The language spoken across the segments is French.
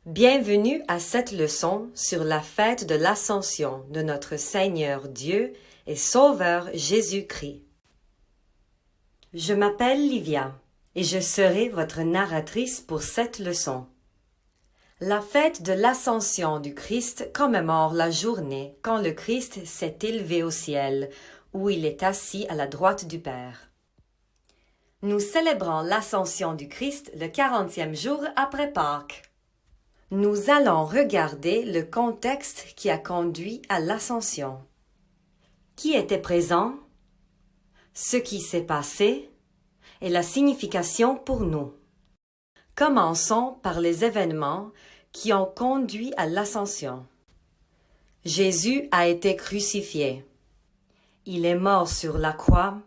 Bienvenue à cette leçon sur la fête de l'Ascension de notre Seigneur Dieu et Sauveur Jésus-Christ. Je m'appelle Livia et je serai votre narratrice pour cette leçon. La fête de l'Ascension du Christ commémore la journée quand le Christ s'est élevé au ciel, où il est assis à la droite du Père. Nous célébrons l'Ascension du Christ le 40e jour après Pâques. Nous allons regarder le contexte qui a conduit à l'Ascension. Qui était présent, ce qui s'est passé et la signification pour nous. Commençons par les événements qui ont conduit à l'Ascension. Jésus a été crucifié. Il est mort sur la croix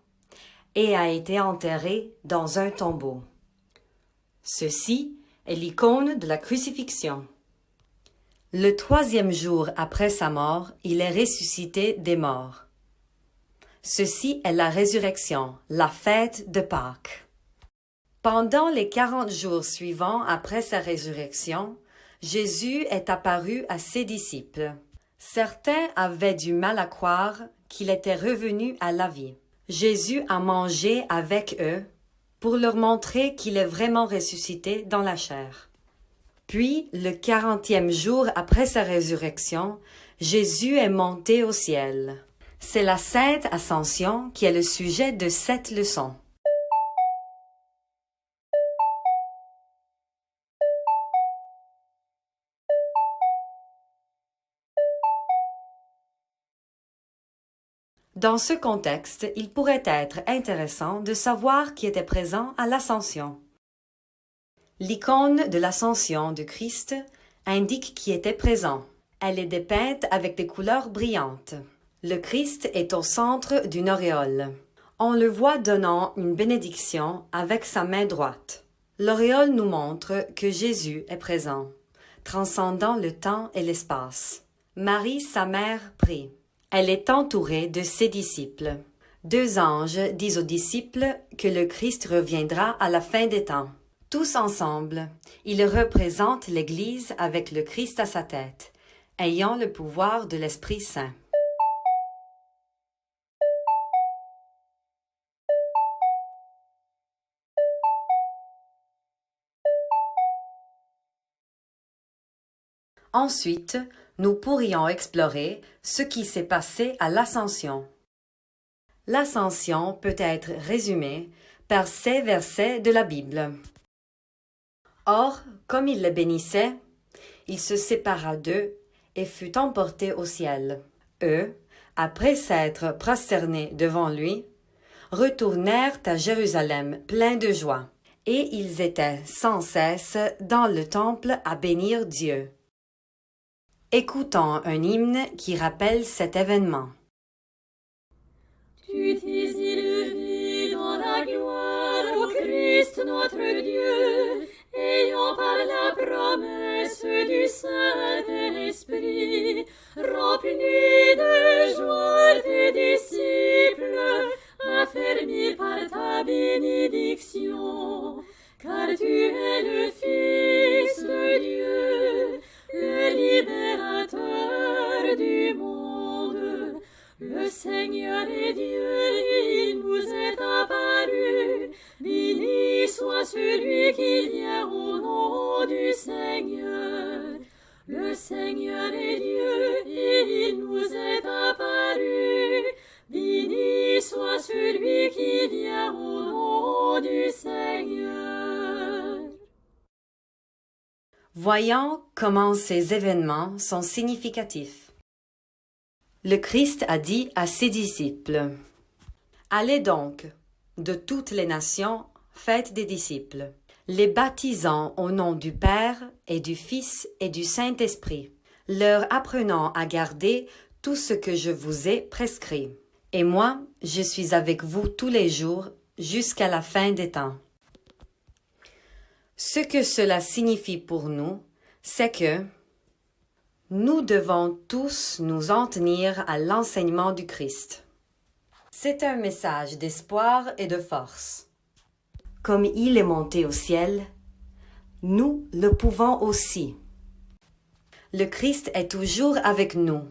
et a été enterré dans un tombeau. Ceci est l'icône de la crucifixion. Le 3e jour après sa mort, il est ressuscité des morts. Ceci est la résurrection, la fête de Pâques. Pendant les 40 jours suivants après sa résurrection, Jésus est apparu à ses disciples. Certains avaient du mal à croire qu'il était revenu à la vie. Jésus a mangé avec eux pour leur montrer qu'il est vraiment ressuscité dans la chair. Puis, le 40e jour après sa résurrection, Jésus est monté au ciel. C'est la Sainte Ascension qui est le sujet de cette leçon. Dans ce contexte, il pourrait être intéressant de savoir qui était présent à l'Ascension. L'icône de l'Ascension de Christ indique qui était présent. Elle est dépeinte avec des couleurs brillantes. Le Christ est au centre d'une auréole. On le voit donnant une bénédiction avec sa main droite. L'auréole nous montre que Jésus est présent, transcendant le temps et l'espace. Marie, sa mère, prie. Elle est entourée de ses disciples. 2 anges disent aux disciples que le Christ reviendra à la fin des temps. Tous ensemble, ils représentent l'Église avec le Christ à sa tête, ayant le pouvoir de l'Esprit Saint. Ensuite, nous pourrions explorer ce qui s'est passé à l'Ascension. L'Ascension peut être résumée par ces versets de la Bible. Or, comme il les bénissait, il se sépara d'eux et fut emporté au ciel. Eux, après s'être prosternés devant lui, retournèrent à Jérusalem pleins de joie, et ils étaient sans cesse dans le temple à bénir Dieu. Écoutons un hymne qui rappelle cet événement. Tu t'es élevé dans la gloire, ô Christ notre Dieu, ayant par la promesse du Saint-Esprit rempli de joie tes disciples, affermis par ta bénédiction, car tu es le Fils de Dieu, le libérateur du monde. Le Seigneur est Dieu, il nous est apparu. Béni soit celui qui vient au nom du Seigneur. Le Seigneur est Dieu, il nous est apparu. Béni soit celui qui vient au nom du Seigneur. Voyons comment ces événements sont significatifs. Le Christ a dit à ses disciples, « Allez donc, de toutes les nations, faites des disciples, les baptisant au nom du Père et du Fils et du Saint-Esprit, leur apprenant à garder tout ce que je vous ai prescrit. Et moi, je suis avec vous tous les jours jusqu'à la fin des temps. » Ce que cela signifie pour nous, c'est que nous devons tous nous en tenir à l'enseignement du Christ. C'est un message d'espoir et de force. Comme il est monté au ciel, nous le pouvons aussi. Le Christ est toujours avec nous.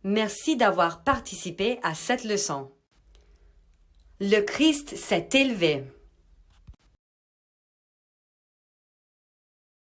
Merci d'avoir participé à cette leçon. Le Christ s'est élevé.